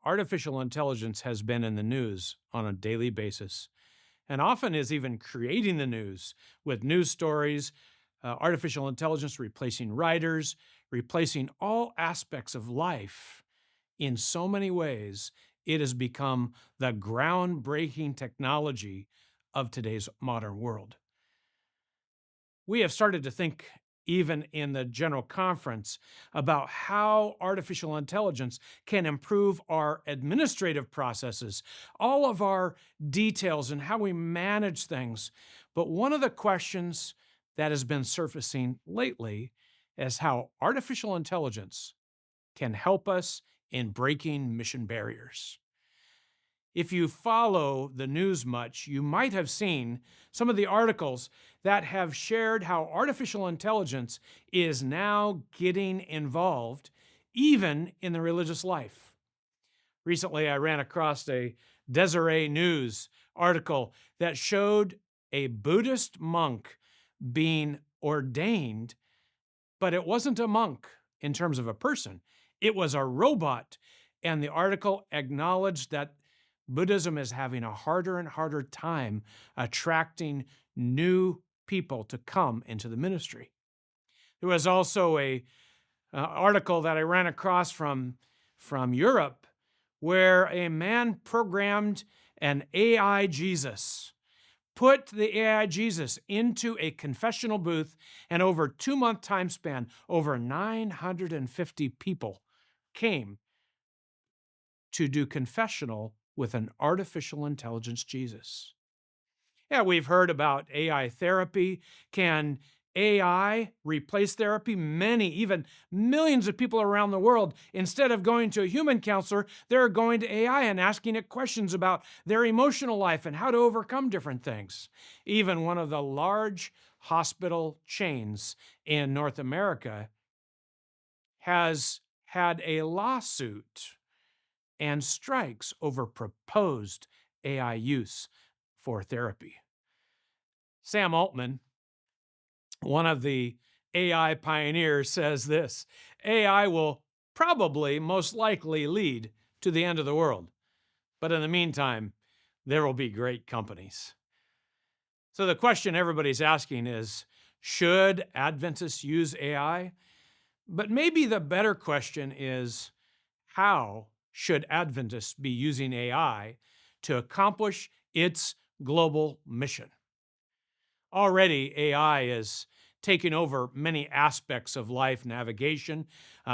artificial intelligence has been in the news on a daily basis and often is even creating the news with news stories, artificial intelligence replacing writers, replacing all aspects of life in so many ways. It has become the groundbreaking technology of today's modern world. We have started to think, even in the General Conference, about how artificial intelligence can improve our administrative processes, all of our details and how we manage things. But one of the questions that has been surfacing lately is how artificial intelligence can help us in breaking mission barriers. If you follow the news much, you might have seen some of the articles that have shared how artificial intelligence is now getting involved even in the religious life. Recently, I ran across a Deseret News article that showed a Buddhist monk being ordained, but it wasn't a monk in terms of a person. It was a robot, and the article acknowledged that Buddhism is having a harder and harder time attracting new people to come into the ministry. There was also a article that I ran across from Europe where a man programmed an AI Jesus, put the AI Jesus into a confessional booth, and over a 2-month time span, over 950 people came to do confessional with an artificial intelligence Jesus. Yeah, we've heard about AI therapy. Can AI replace therapy? Many, even millions of people around the world, instead of going to a human counselor, they're going to AI and asking it questions about their emotional life and how to overcome different things. Even one of the large hospital chains in North America has had a lawsuit and strikes over proposed AI use for therapy. Sam Altman, one of the AI pioneers, says this: AI will probably most likely lead to the end of the world, but in the meantime, there will be great companies. So the question everybody's asking is, should Adventists use AI? But maybe the better question is, how should Adventists be using AI to accomplish its global mission? Already, AI is taking over many aspects of life navigation.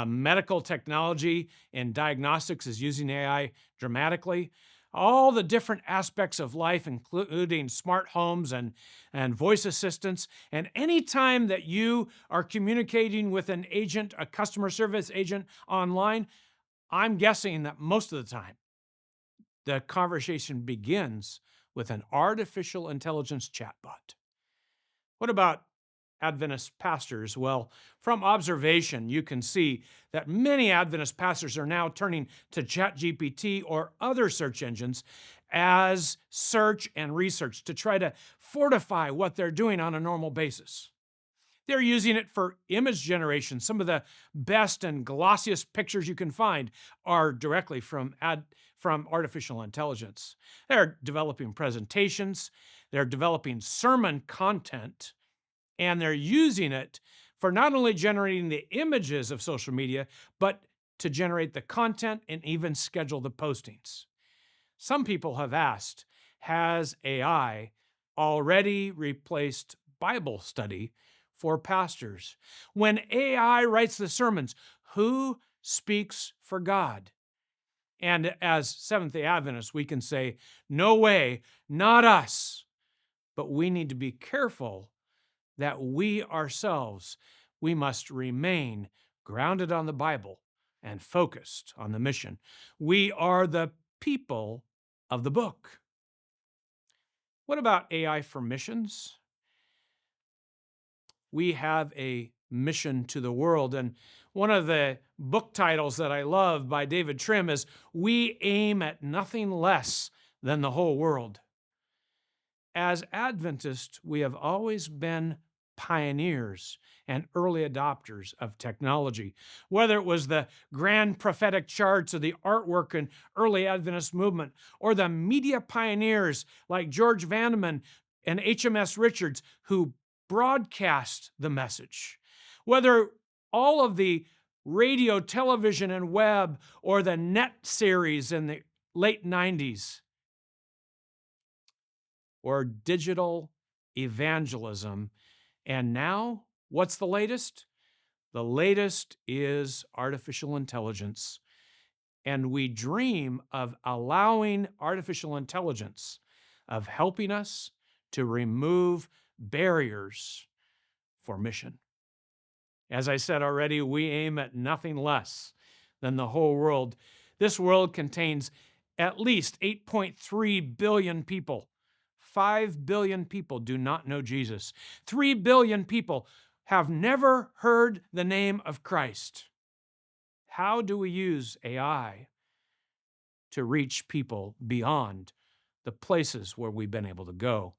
Medical technology and diagnostics is using AI dramatically. All the different aspects of life, including smart homes and voice assistants. And anytime that you are communicating with an agent, a customer service agent online, I'm guessing that most of the time, the conversation begins with an artificial intelligence chatbot. What about Adventist pastors? Well, from observation, you can see that many Adventist pastors are now turning to ChatGPT or other search engines as search and research to try to fortify what they're doing on a normal basis. They're using it for image generation. Some of the best and glossiest pictures you can find are directly from artificial intelligence. They're developing presentations, they're developing sermon content, and they're using it for not only generating the images of social media, but to generate the content and even schedule the postings. Some people have asked, has AI already replaced Bible study for pastors? When AI writes the sermons, who speaks for God? And as Seventh-day Adventists, we can say, no way, not us. But we need to be careful that we ourselves, we must remain grounded on the Bible and focused on the mission. We are the people of the book. What about AI for missions? We have a mission to the world. And one of the book titles that I love by David Trim is We Aim at Nothing Less Than the Whole World. As Adventists, we have always been pioneers and early adopters of technology. Whether it was the grand prophetic charts of the artwork and early Adventist movement, or the media pioneers like George Vandeman and HMS Richards who broadcast the message. Whether all of the radio, television, and web, or the net series in the late 90s, or digital evangelism. And now, what's the latest? The latest is artificial intelligence. And we dream of allowing artificial intelligence, of helping us to remove barriers for mission. As I said already, we aim at nothing less than the whole world. This world contains at least 8.3 billion people. 5 billion people do not know Jesus. 3 billion people have never heard the name of Christ. How do we use AI to reach people beyond the places where we've been able to go?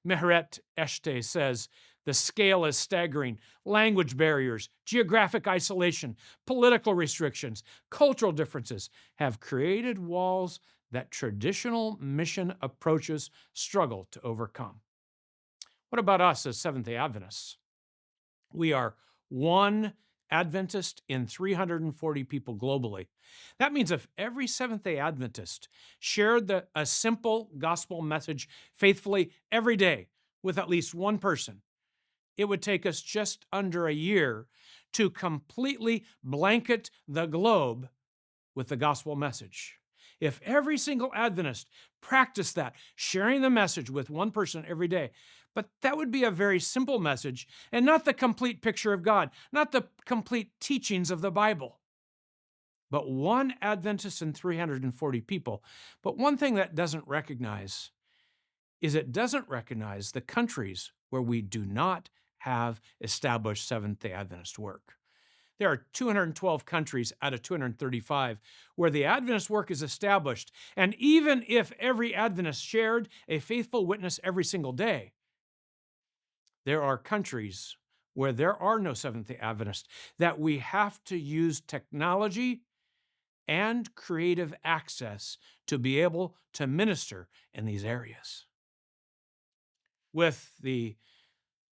Mehret Eshte says, the scale is staggering. Language barriers, geographic isolation, political restrictions, cultural differences have created walls that traditional mission approaches struggle to overcome. What about us as Seventh-day Adventists? We are one Adventist in 340 people globally. That means if every Seventh-day Adventist shared a simple gospel message faithfully every day with at least one person, it would take us just under a year to completely blanket the globe with the gospel message. If every single Adventist practiced that, sharing the message with one person every day, but that would be a very simple message and not the complete picture of God, not the complete teachings of the Bible. But one Adventist in 340 people. But one thing that doesn't recognize is it doesn't recognize the countries where we do not have established Seventh-day Adventist work. There are 212 countries out of 235 where the Adventist work is established. And even if every Adventist shared a faithful witness every single day, there are countries where there are no Seventh-day Adventists that we have to use technology and creative access to be able to minister in these areas. With the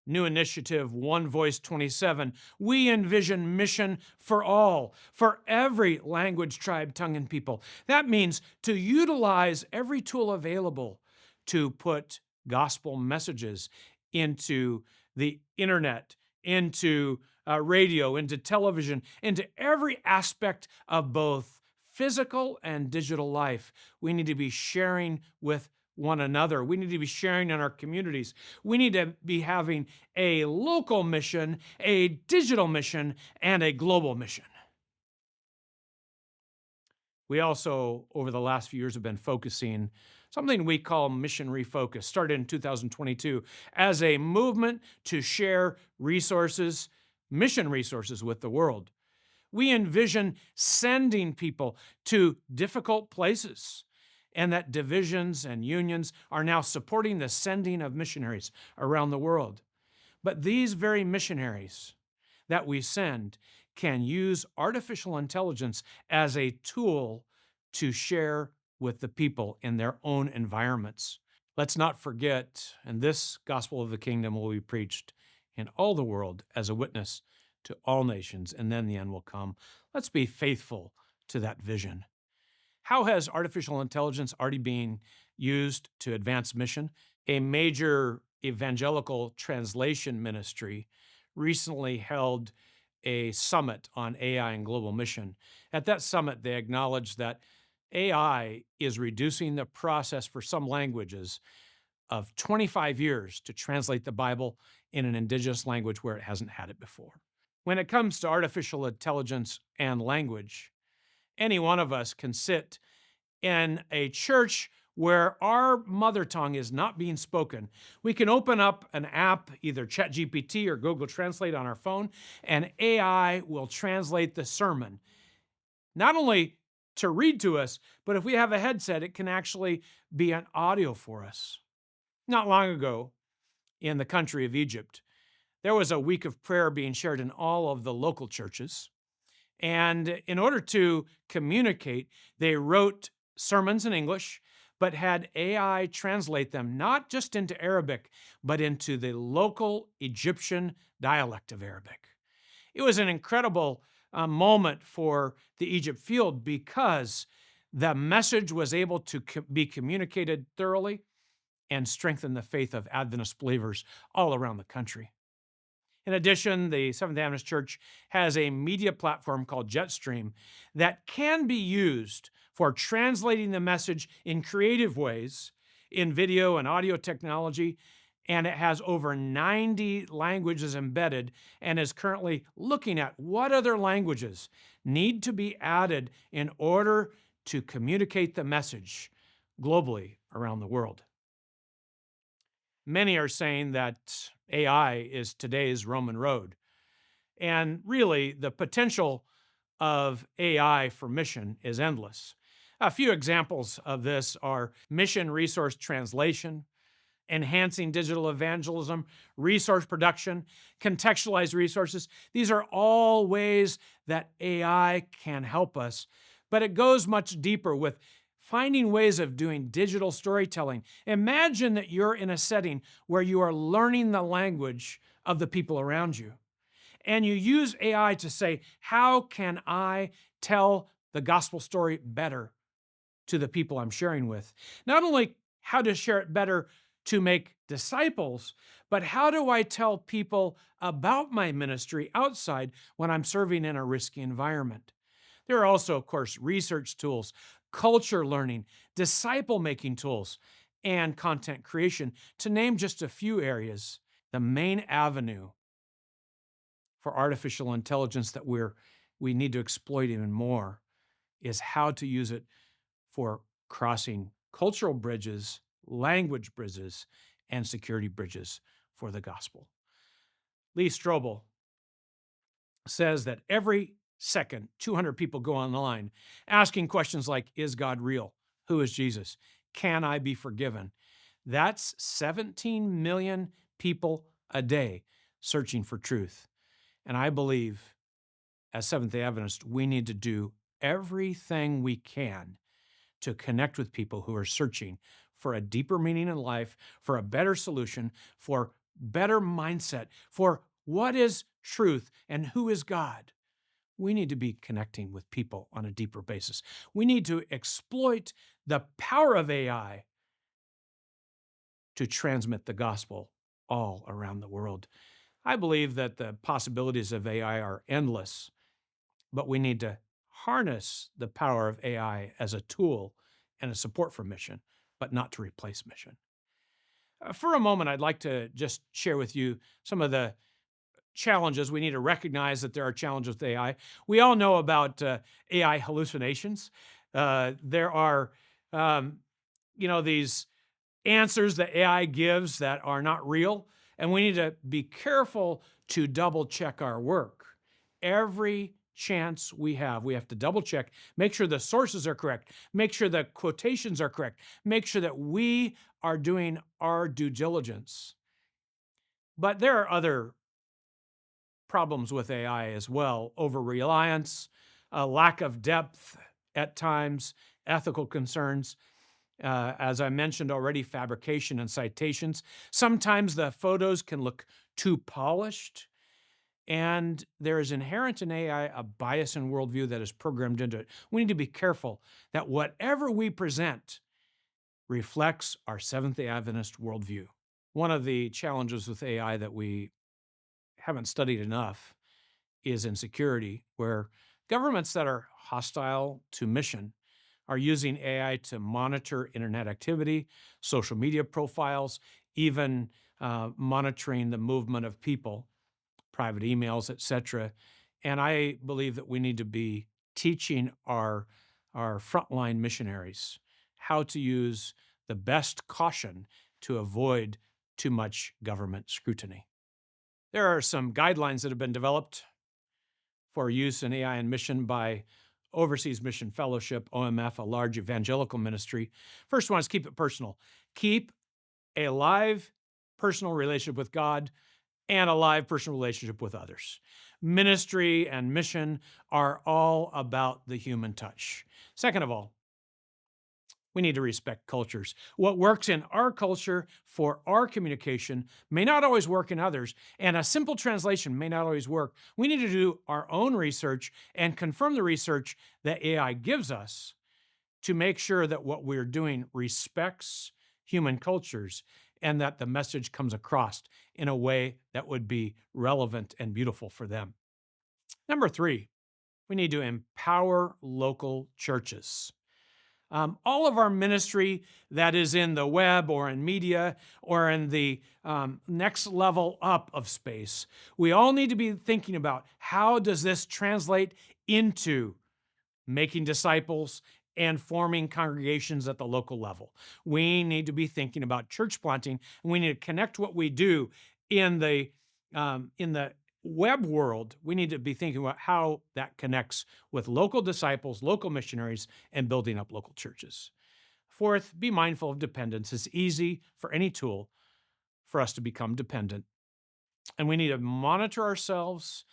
new initiative, One Voice 27, we envision mission for all, for every language, tribe, tongue, and people. That means to utilize every tool available to put gospel messages into the internet, into radio, into television, into every aspect of both physical and digital life. We need to be sharing with one another. We need to be sharing in our communities. We need to be having a local mission, a digital mission, and a global mission. We also, over the last few years, have been focusing something we call Mission Refocus, started in 2022, as a movement to share resources, mission resources with the world. We envision sending people to difficult places, and that divisions and unions are now supporting the sending of missionaries around the world. But these very missionaries that we send can use artificial intelligence as a tool to share with the people in their own environments. Let's not forget, and this gospel of the kingdom will be preached in all the world as a witness to all nations, and then the end will come. Let's be faithful to that vision. How has artificial intelligence already been used to advance mission? A major evangelical translation ministry recently held a summit on AI and global mission. At that summit, they acknowledged that AI is reducing the process for some languages of 25 years to translate the Bible in an indigenous language where it hasn't had it before. When it comes to artificial intelligence and language, any one of us can sit in a church where our mother tongue is not being spoken. We can open up an app, either ChatGPT or Google Translate on our phone, and AI will translate the sermon. Not only to read to us, but if we have a headset, it can actually be an audio for us. Not long ago, in the country of Egypt, There was a week of prayer being shared in all of the local churches. And in order to communicate, they wrote sermons in English, but had AI translate them not just into Arabic, but into the local Egyptian dialect of Arabic. It was an incredible moment for the Egypt field because the message was able to be communicated thoroughly and strengthen the faith of Adventist believers all around the country. In addition, the Seventh-day Adventist Church has a media platform called Jetstream that can be used for translating the message in creative ways in video and audio technology, and it has over 90 languages embedded and is currently looking at what other languages need to be added in order to communicate the message globally around the world. Many are saying that AI is today's Roman road. And really, the potential of AI for mission is endless. A few examples of this are mission resource translation, enhancing digital evangelism, resource production, contextualized resources. These are all ways that AI can help us, but it goes much deeper with finding ways of doing digital storytelling. Imagine that you're in a setting where you are learning the language of the people around you, and you use AI to say, how can I tell the gospel story better to the people I'm sharing with? Not only how to share it better to make disciples, but how do I tell people about my ministry outside when I'm serving in a risky environment? There are also, of course, research tools, culture learning, disciple-making tools, and content creation, to name just a few areas. The main avenue for artificial intelligence that we need to exploit even more is how to use it for crossing cultural bridges, language bridges, and security bridges for the gospel. Lee Strobel says that every second, 200 people go online asking questions like, is God real? Who is Jesus? Can I be forgiven? That's 17 million people a day searching for truth. And I believe as Seventh-day Adventists, we need to do everything we can to connect with people who are searching for a deeper meaning in life, for a better solution, for better mindset, for what is truth and who is God. We need to be connecting with people on a deeper basis. We need to exploit the power of AI to transmit the gospel all around the world. I believe that the possibilities of AI are endless, but we need to harness the power of AI as a tool and a support for mission, but not to replace mission. For a moment, I'd like to just share with you some of the challenges. We need to recognize that there are challenges with AI. We all know about AI hallucinations. There are, these answers that AI gives that are not real, and we need to be careful to double check our work. Every chance we have to double check, make sure the sources are correct, make sure the quotations are correct, make sure that we are doing our due diligence. But there are other problems with AI as well: over-reliance, a lack of depth at times, ethical concerns. As I mentioned already, fabrication and citations. Sometimes the photos can look too polished, and there is inherent in AI a bias in worldview that is programmed into it. We need to be careful that whatever we present reflects our Seventh-day Adventist worldview. One of the challenges with AI that we haven't studied enough is in security, where governments that are hostile to mission are using AI to monitor internet activity, social media profiles, even monitoring the movement of people, private emails, etc. And I believe that we need to be teaching our frontline missionaries how to use the best caution to avoid too much government scrutiny. There are some guidelines that have been developed for use in AI and mission by Overseas Mission Fellowship, OMF, a large evangelical ministry. First one is keep it personal. Keep a live, personal relationship with God and a live personal relationship with others. Ministry and mission are all about the human touch. Second of all, we need to respect cultures. What works in our culture for our communication may not always work in others, and a simple translation may not always work. We need to do our own research and confirm the research that AI gives us to make sure that what we're doing respects human cultures and that the message comes across in a way that would be relevant and beautiful for them. Number three, we need to empower local churches. All of our ministry that is in the web or in media or in the next level up of space, we all need to be thinking about how does this translate into making disciples and forming congregations at the local level. We need to be thinking about church planting, and we need to connect what we do in the web world. We need to be thinking about how that connects with local disciples, local missionaries, and building up local churches. Fourth, be mindful of dependence. It's easy for any tool for us to become dependent, and we need to monitor ourselves.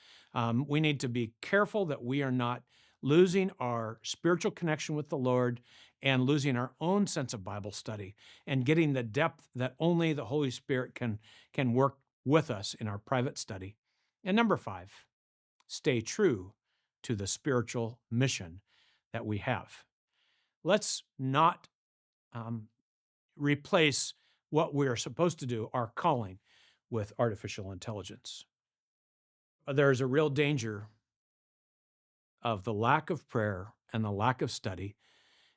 We need to be careful that we are not losing our spiritual connection with the Lord and losing our own sense of Bible study and getting the depth that only the Holy Spirit can work with us in our private study. And number five, stay true to the spiritual mission that we have. Let's not replace what we are supposed to do, our calling, with artificial intelligence. There's a real danger of the lack of prayer and the lack of study,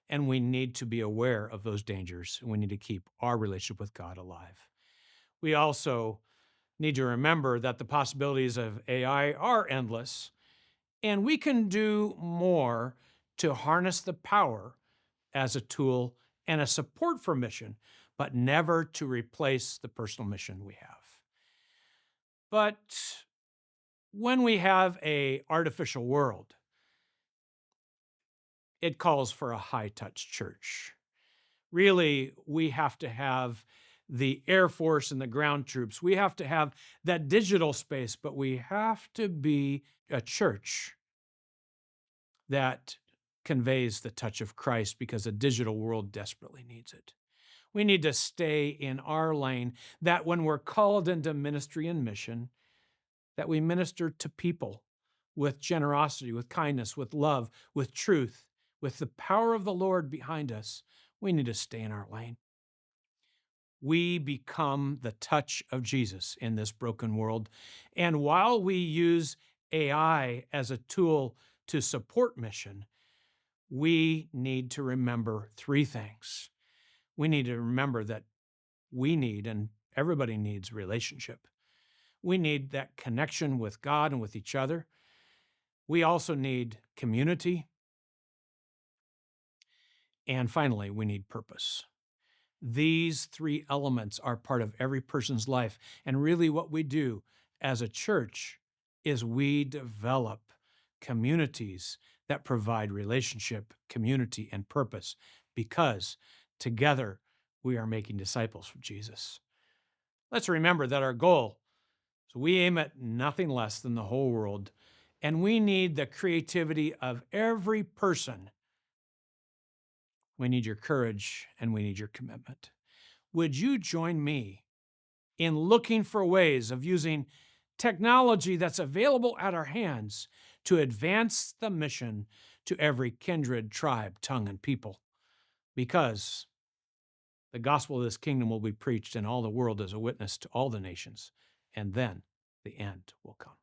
and we need to be aware of those dangers, and we need to keep our relationship with God alive. We also need to remember that the possibilities of AI are endless, and we can do more to harness the power as a tool and a support for mission, but never to replace the personal mission we have. But when we have an artificial world, it calls for a high-touch church. Really, we have to have the Air Force and the ground troops. We have to have that digital space, but we have to be a church that conveys the touch of Christ because the digital world desperately needs it. We need to stay in our lane, that when we're called into ministry and mission, that we minister to people with generosity, with kindness, with love, with truth, with the power of the Lord behind us. We need to stay in our lane. We become the touch of Jesus in this broken world. And while we use AI as a tool to support mission, we need to remember three things. We need to remember that we need, and everybody needs, relationship. We need that connection with God and with each other. We also need community. And finally, we need purpose. These three elements are part of every person's life. And really what we do as a church is we develop communities that provide relationship, community, and purpose because together we are making disciples for Jesus. Let's remember that our goal is we aim at nothing less than the whole world, and we need the creativity of every person. We need your courage and we need your commitment. Would you join me in looking for ways of using technology that's available at our hands to advance the mission to every kindred, tribe, tongue, and people? Because the gospel of this kingdom will be preached in all the world as a witness to all the nations, and then the end will come.